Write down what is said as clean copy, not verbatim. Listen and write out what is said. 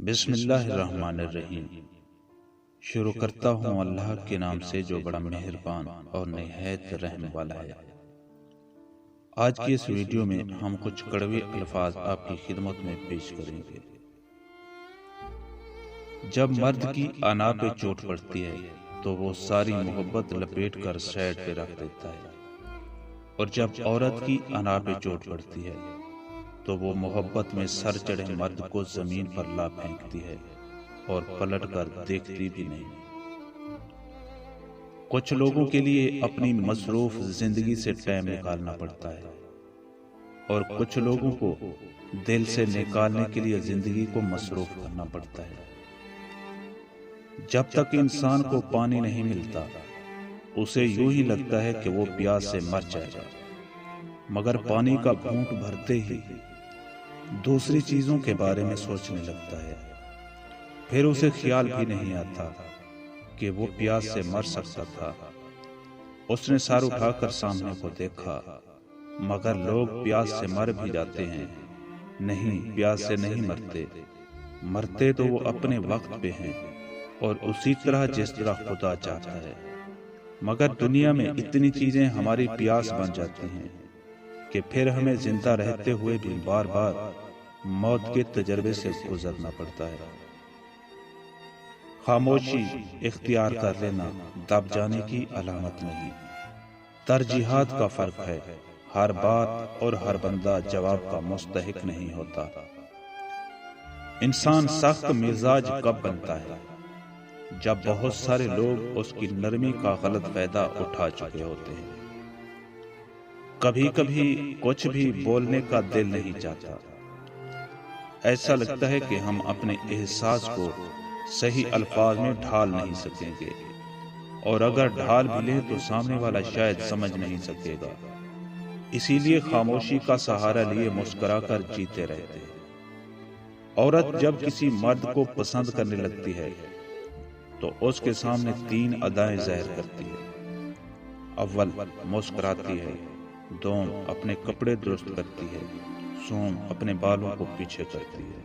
بسم اللہ الرحمن الرحیم۔ شروع کرتا ہوں اللہ کے نام سے جو بڑا مہربان اور نہایت رحم والا ہے۔ آج کی اس ویڈیو میں ہم کچھ کڑوے الفاظ آپ کی خدمت میں پیش کریں گے۔ جب مرد کی انا پہ چوٹ پڑتی ہے تو وہ ساری محبت لپیٹ کر سائیڈ پہ رکھ دیتا ہے، اور جب عورت کی انا پہ چوٹ پڑتی ہے تو وہ محبت میں سر چڑھے مرد کو زمین پر لا پھینکتی ہے اور پلٹ کر دیکھتی بھی نہیں۔ کچھ لوگوں کے لیے اپنی مصروف زندگی سے ٹائم نکالنا پڑتا ہے، اور کچھ لوگوں کو دل سے نکالنے کے لیے زندگی کو مصروف کرنا پڑتا ہے۔ جب تک انسان کو پانی نہیں ملتا اسے یوں ہی لگتا ہے کہ وہ پیاس سے مر جائے گا، مگر پانی کا گھونٹ بھرتے ہی دوسری چیزوں کے بارے میں سوچنے لگتا ہے۔ پھر اسے خیال بھی نہیں آتا کہ وہ پیاس سے مر سکتا تھا۔ اس نے سر اٹھا کر سامنے کو دیکھا، مگر لوگ پیاس سے مر بھی جاتے ہیں۔ نہیں، پیاس سے نہیں مرتے، مرتے تو وہ اپنے وقت پہ ہیں، اور اسی طرح جس طرح خدا چاہتا ہے۔ مگر دنیا میں اتنی چیزیں ہماری پیاس بن جاتی ہیں کہ پھر ہمیں زندہ رہتے ہوئے بھی بار بار موت کے تجربے سے گزرنا پڑتا ہے۔ خاموشی اختیار کر لینا دب جانے کی علامت نہیں، ترجیحات کا فرق ہے۔ ہر بات اور ہر بندہ جواب کا مستحق نہیں ہوتا۔ انسان سخت مزاج کب بنتا ہے؟ جب بہت سارے لوگ اس کی نرمی کا غلط فائدہ اٹھا چکے ہوتے ہیں۔ کبھی کبھی کچھ بھی بولنے کا دل نہیں چاہتا، ایسا لگتا ہے کہ ہم اپنے احساس کو صحیح الفاظ میں ڈھال نہیں سکیں گے، اور اگر ڈھال بھی لیں تو سامنے والا شاید سمجھ نہیں سکے گا۔ اسی لیے خاموشی کا سہارا لیے مسکرا کر جیتے رہتے ہیں۔ عورت جب کسی مرد کو پسند کرنے لگتی ہے تو اس کے سامنے 3 ادائیں ظاہر کرتی ہے۔ اول، مسکراتی ہے۔ دوم، اپنے کپڑے درست کرتی ہے۔ سوم، اپنے بالوں کو پیچھے کرتی ہے۔